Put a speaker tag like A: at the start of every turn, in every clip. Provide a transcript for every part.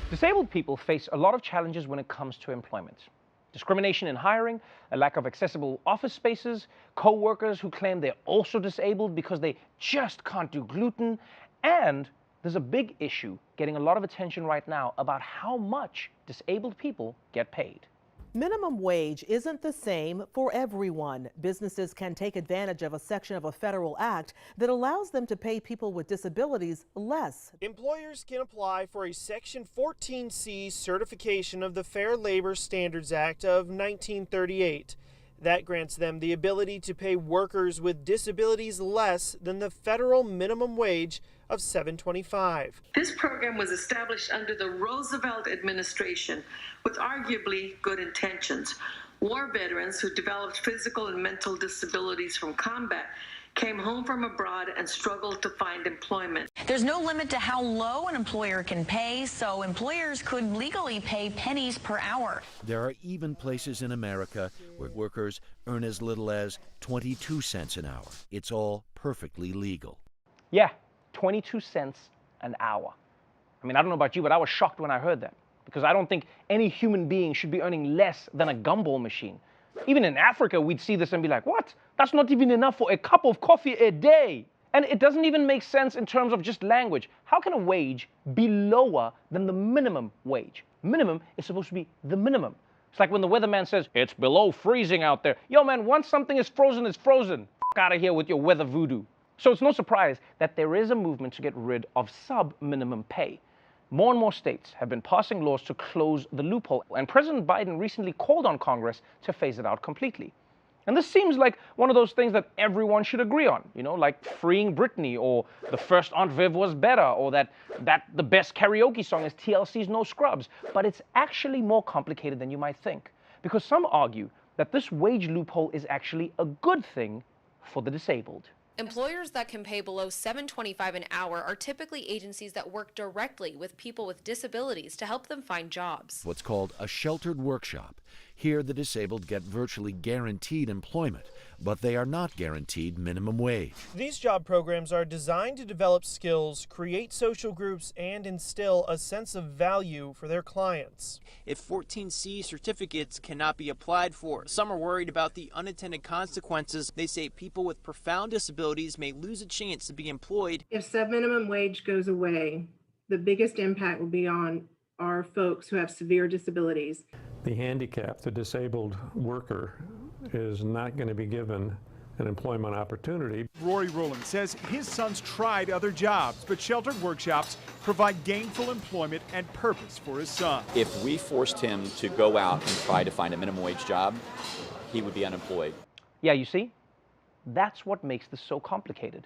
A: Disabled people face a lot of challenges when it comes to employment. Discrimination in hiring, a lack of accessible office spaces, co-workers who claim they're also disabled because they just can't do gluten, and there's a big issue getting a lot of attention right now about how much disabled people get paid.
B: Minimum wage isn't the same for everyone. Businesses can take advantage of a section of a federal act that allows them to pay people with disabilities less.
C: Employers can apply for a Section 14C certification of the Fair Labor Standards Act of 1938. That grants them the ability to pay workers with disabilities less than the federal minimum wage of $7.25.
D: This program was established under the Roosevelt administration with arguably good intentions. War veterans who developed physical and mental disabilities from combat came home from abroad and struggled to find employment.
E: There's no limit to how low an employer can pay, so employers could legally pay pennies per hour.
F: There are even places in America where workers earn as little as 22 cents an hour. It's all perfectly legal.
A: Yeah, 22 cents an hour. I mean, I don't know about you, but I was shocked when I heard that, because I don't think any human being should be earning less than a gumball machine. Even in Africa, we'd see this and be like, what? That's not even enough for a cup of coffee a day. And it doesn't even make sense in terms of just language. How can a wage be lower than the minimum wage? Minimum is supposed to be the minimum. It's like when the weatherman says, it's below freezing out there. Yo, man, once something is frozen, it's frozen. F*** out of here with your weather voodoo. So it's no surprise that there is a movement to get rid of sub-minimum pay. More and more states have been passing laws to close the loophole, and President Biden recently called on Congress to phase it out completely. And this seems like one of those things that everyone should agree on, you know, like freeing Britney, or the first Aunt Viv was better, or that the best karaoke song is TLC's No Scrubs. But it's actually more complicated than you might think, because some argue that this wage loophole is actually a good thing for the disabled.
G: Employers that can pay below $7.25 an hour are typically agencies that work directly with people with disabilities to help them find jobs.
F: What's called a sheltered workshop. Here, the disabled get virtually guaranteed employment, but they are not guaranteed minimum wage.
C: These job programs are designed to develop skills, create social groups, and instill a sense of value for their clients.
H: If 14C certificates cannot be applied for, some are worried about the unintended consequences. They say people with profound disabilities may lose a chance to be employed.
I: If subminimum wage goes away, the biggest impact will be on our folks who have severe disabilities.
J: The handicapped, the disabled worker, is not going to be given an employment opportunity.
K: Rory Rowland says his sons tried other jobs, but sheltered workshops provide gainful employment and purpose for his son.
L: If we forced him to go out and try to find a minimum wage job, he would be unemployed.
A: Yeah, you see, that's what makes this so complicated.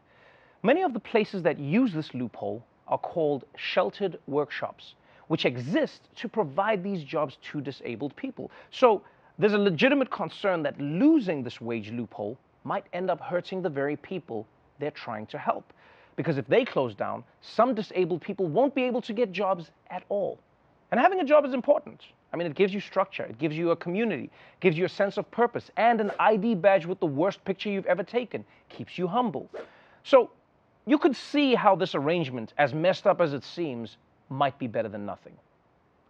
A: Many of the places that use this loophole are called sheltered workshops, which exist to provide these jobs to disabled people. So there's a legitimate concern that losing this wage loophole might end up hurting the very people they're trying to help. Because if they close down, some disabled people won't be able to get jobs at all. And having a job is important. I mean, it gives you structure, it gives you a community, gives you a sense of purpose, and an ID badge with the worst picture you've ever taken. Keeps you humble. So you could see how this arrangement, as messed up as it seems, might be better than nothing.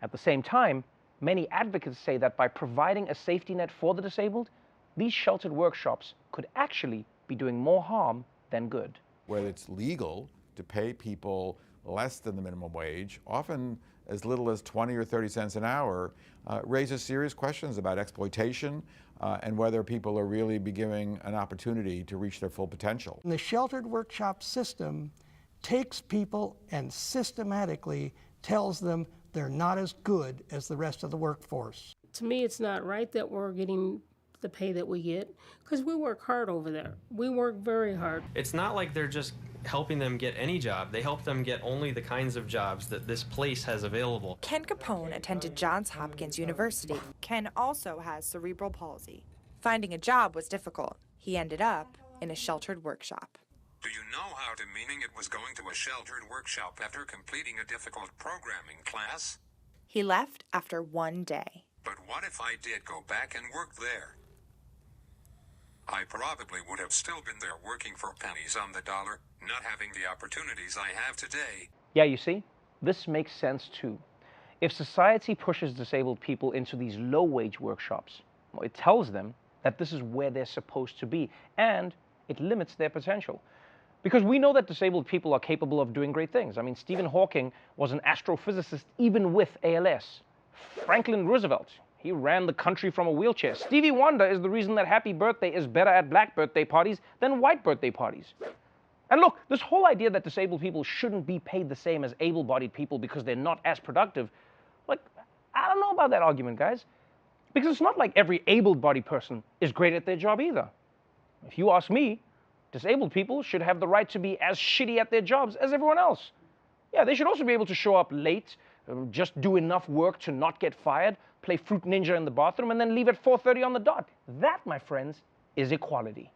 A: At the same time, many advocates say that by providing a safety net for the disabled, these sheltered workshops could actually be doing more harm than good.
M: Whether it's legal to pay people less than the minimum wage, often as little as 20 or 30 cents an hour, raises serious questions about exploitation and whether people are really be given an opportunity to reach their full potential.
N: The sheltered workshop system takes people and systematically tells them they're not as good as the rest of the workforce.
O: To me, it's not right that we're getting the pay that we get, because we work hard over there. We work very hard.
P: It's not like they're just helping them get any job. They help them get only the kinds of jobs that this place has available.
Q: Ken Capone attended Johns Hopkins University. Ken also has cerebral palsy. Finding a job was difficult. He ended up in a sheltered workshop.
R: Do you know how demeaning it was going to a sheltered workshop after completing a difficult programming class?
Q: He left after one day.
R: But what if I did go back and work there? I probably would have still been there working for pennies on the dollar, not having the opportunities I have today.
A: Yeah, you see, this makes sense too. If society pushes disabled people into these low-wage workshops, well, it tells them that this is where they're supposed to be, and it limits their potential. Because we know that disabled people are capable of doing great things. I mean, Stephen Hawking was an astrophysicist even with ALS. Franklin Roosevelt, he ran the country from a wheelchair. Stevie Wonder is the reason that Happy Birthday is better at black birthday parties than white birthday parties. And look, this whole idea that disabled people shouldn't be paid the same as able-bodied people because they're not as productive, like, I don't know about that argument, guys. Because it's not like every able-bodied person is great at their job either. If you ask me, disabled people should have the right to be as shitty at their jobs as everyone else. Yeah, they should also be able to show up late, just do enough work to not get fired, play Fruit Ninja in the bathroom, and then leave at 4:30 on the dot. That, my friends, is equality.